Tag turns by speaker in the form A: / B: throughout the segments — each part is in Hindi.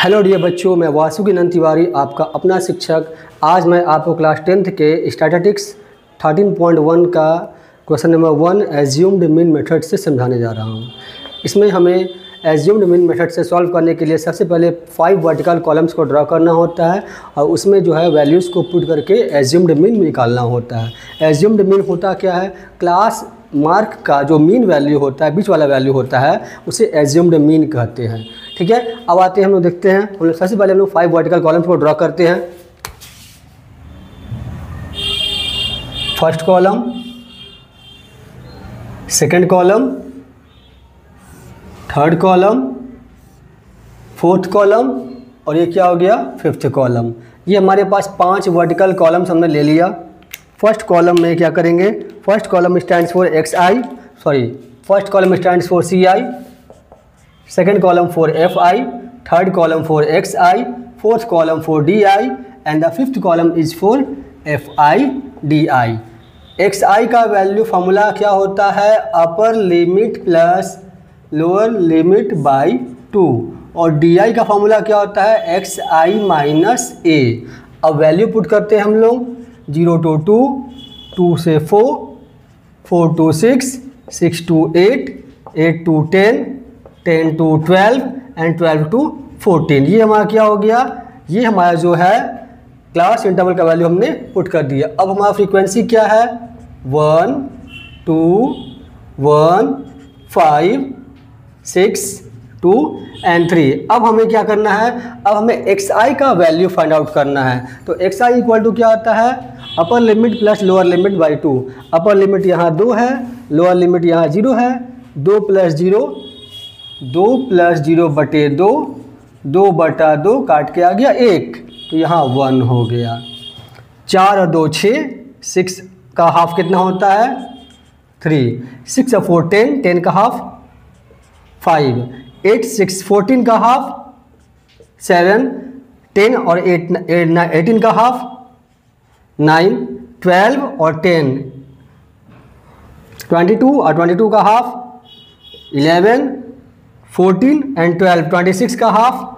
A: हेलो डियर बच्चों, मैं वासुकी तिवारी आपका अपना शिक्षक। आज मैं आपको क्लास 10th के स्टैटिस्टिक्स 13.1 का question number 1 assumed mean method से समझाने जा रहा हूँ। इसमें हमें एज्यूम्ड मीन मेथड से सॉल्व करने के लिए सबसे पहले 5 वर्टिकल कॉलम्स को ड्रा करना होता है और उसमें जो है वैल्यूज़ को पुट करके एज्यूम्ड मीन निकालना होता है। एज्यूम्ड मीन होता क्या है? क्लास मार्क का जो मीन वैल्यू होता है, बीच वाला वैल्यू होता है, उसे एज्यूम्ड मीन कहते हैं। ठीक है, अब आते हैं हम लोग देखते हैं। हम लोग सबसे पहले हम लोग 5 वर्टिकल कॉलम्स को ड्रा करते हैं। First column, second column, third column, fourth column और ये क्या हो गया? Fifth column. ये हमारे पास 5 वर्टिकल कॉलम्स हमने ले लिया। फर्स्ट कॉलम में क्या करेंगे? First column stands for first column stands for CI, second column for FI, third column for XI, fourth column for DI and the fifth column is for FIDI। XI का वैल्यू फार्मूला क्या होता है? Upper limit plus lower limit by 2 और DI का फार्मूला क्या होता है? XI minus A। अब वैल्यू पुट करते हैं हम लोग 0 to 2, 2 से 4, 4 to 6, 6 to 8, 8 to 10, 10 to 12 and 12 to 14। ये हमारा क्या हो गया? ये हमारा जो है क्लास इंटरवल का वैल्यू हमने पुट कर दिया। अब हमारा फ्रीक्वेंसी क्या है? 1, 2, 1, 5, 6, 2 एंड 3। अब हमें क्या करना है? अब हमें XI का वैल्यू फाइंड आउट करना है। तो XI इक्वल टू क्या होता है? Upper limit plus lower limit by 2। Upper limit यहाँ 2 है, लोअर लिमिट यहाँ 0 है। 2 प्लस 0, 2 प्लस 0 बटे 2, 2 बटा 2 काट के आ गया 1, तो यहाँ 1 हो गया। 4 और 2 6, 6 का हाफ कितना होता है? 3। 6 और 4 10, 10 का हाफ 5। 8 6 14 का हाफ 7, 10 और 8 18 का हाफ 9, 12 और 10 22 और 22 का हाफ 11, 14 एंड 12 26 का हाफ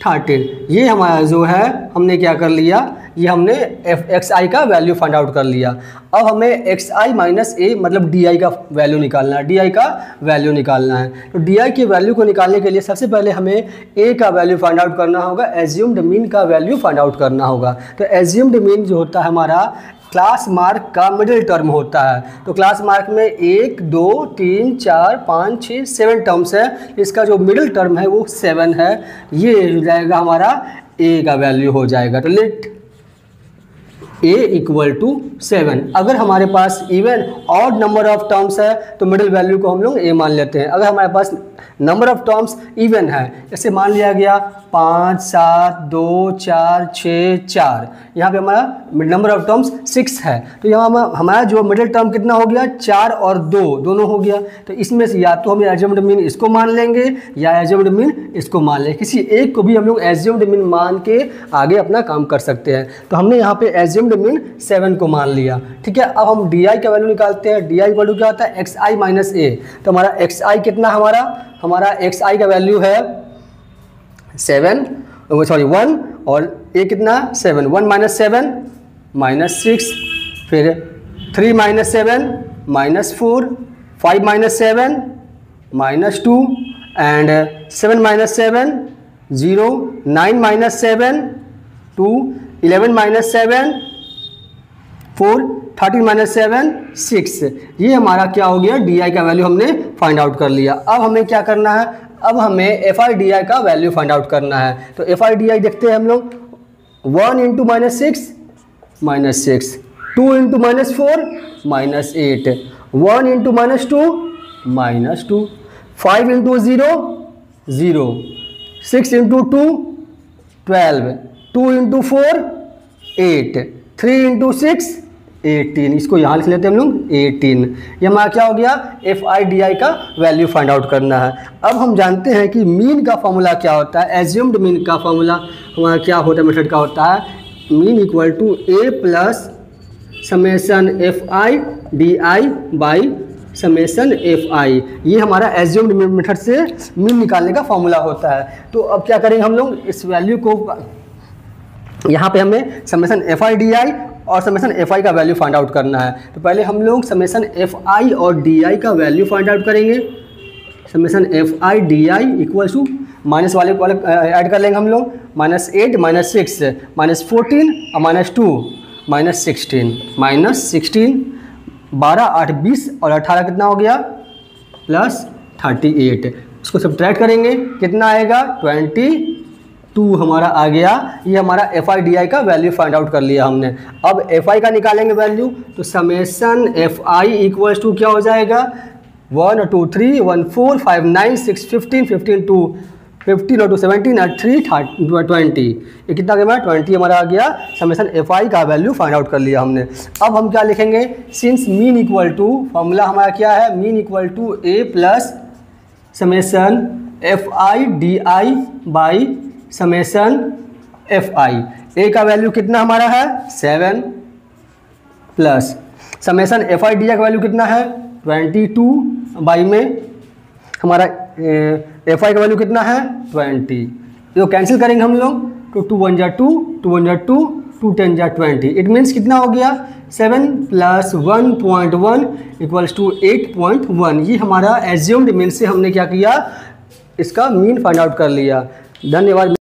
A: 13। ये हमारा जो है हमने क्या कर लिया? ये हमने XI का वैल्यू फाइंड आउट कर लिया। अब हमें XI माइनस A मतलब DI का वैल्यू निकालना है। DI का वैल्यू निकालना है, तो DI के वैल्यू को निकालने के लिए सबसे पहले हमें A का वैल्यू फाइंड आउट करना होगा, एज्यूम्ड मीन का वैल्यू फाइंड आउट करना होगा। तो एज्यूम्ड मीन जो होता है हमारा क्लास मार्क का मिडिल टर्म होता है। तो क्लास मार्क में 1 2 3 4 5 6 7 टर्म्स है। इसका जो मिडिल टर्म है वो 7 है। ये हो जाएगा हमारा A का वैल्यू हो जाएगा। तो लेट A इक्वल टू 7। अगर हमारे पास even odd number of terms है तो मिडिल वैल्यू को हम लोग A मान लेते हैं। अगर हमारे पास नंबर ऑफ टर्म्स इवन है, जैसे मान लिया गया 5 7 2 4 6 4, यहाँ पे हमारा नंबर ऑफ टर्म्स 6 है, तो यहाँ हमारा जो मिडिल टर्म कितना हो गया? 4 और 2 दोनों हो गया। तो इसमें से या तो हम एज्यूम्ड मीन इसको मान लेंगे या एज्यूम्ड मीन इसको मान लेंगे। किसी एक को भी हम लोग एज्यूम्ड मीन मान के आगे अपना काम कर सकते हैं। तो हमने यहाँ पे एज्यूम्ड मीन 7 को मान लिया। ठीक है, अब हम DI का वैल्यू निकालते हैं। DI इक्वल टू क्या होता है? XI minus A। तो हमारा XI कितना? हमारा XI का वैल्यू है 1 और A कितना? 7। 1 माइनस 7 माइनस 6, फिर 3 minus 7 minus 4, 5 minus 7 minus 2 and 7 minus 7 0, 9 minus 7 2, 11 minus 7 4, 13 minus 7 6। ये हमारा क्या हो गया? DI का वैल्यू हमने फाइंड आउट कर लिया। अब हमें क्या करना है? अब हमें FIDI का वैल्यू फाइंड आउट करना है। तो FIDI देखते हैं हम लोग। 1 into minus 6 minus 6, 2 into minus 4 minus 8, 1 into minus 2 minus 2, 5 into 0 0, 6 into 2 12, 2 into 4 8, 3 into 6 18। इसको यहाँ लिख लेते हैं हम लोग 18। ये हमारा क्या हो गया? FIDI का वैल्यू फाइंड आउट करना है। अब हम जानते हैं कि मीन का फॉर्मूला क्या होता है। एज्यूम्ड मीन का फॉर्मूला हमारा क्या होता है? मेथड का होता है mean equal to A plus summation FIDI by summation F I, ये हमारा एज्यूम्ड मेथड से मीन निकालने का फॉर्मूला होता है। तो अब क्या करेंगे हम लोग, इस वैल्यू को यहाँ पे हमें समेसन एफ आई डी आई और समेसन एफ आई का वैल्यू फाइंड आउट करना है। तो पहले हम लोग समेसन एफ आई और डी आई का वैल्यू फाइंड आउट करेंगे। Summation F I D I equal to minus वाले ऐड कर लेंगे हम लोग, -8 -6 -14 और -2 -16 12 8 20 और 18 कितना हो गया +38। इसको सब्ट्रैक्ट करेंगे कितना आएगा 22 हमारा आ गया। ये हमारा एफ आई डी आई का वैल्यू फाइंड आउट कर लिया हमने। अब एफ आई का निकालेंगे वैल्यू, तो summation F I equal to क्या हो जाएगा 1 2 3 1 4 5 9 6 15 15 2 15 और 2 17 और 3 20, ये कितना गया 20 हमारा आ गया। समेसन एफ आई का वैल्यू फाइंड आउट कर लिया हमने। अब हम क्या लिखेंगे, since mean equal to, formula हमारा क्या है, mean equal to A plus summation F I D I by summation F I. A का वैल्यू कितना हमारा है 7 plus summation F I D I का वैल्यू कितना है 22 बाई में हमारा एफ आई का वैल्यू कितना है 20। तो कैंसिल करेंगे हम लोग, तो 2 1 2 2 1 2 2 10 20। इट मीन्स कितना हो गया 7 + 1.1 इक्वल्स टू 8.1। ये हमारा एज्यूम्ड मीन से हमने क्या किया, इसका मीन फाइंड आउट कर लिया। धन्यवाद।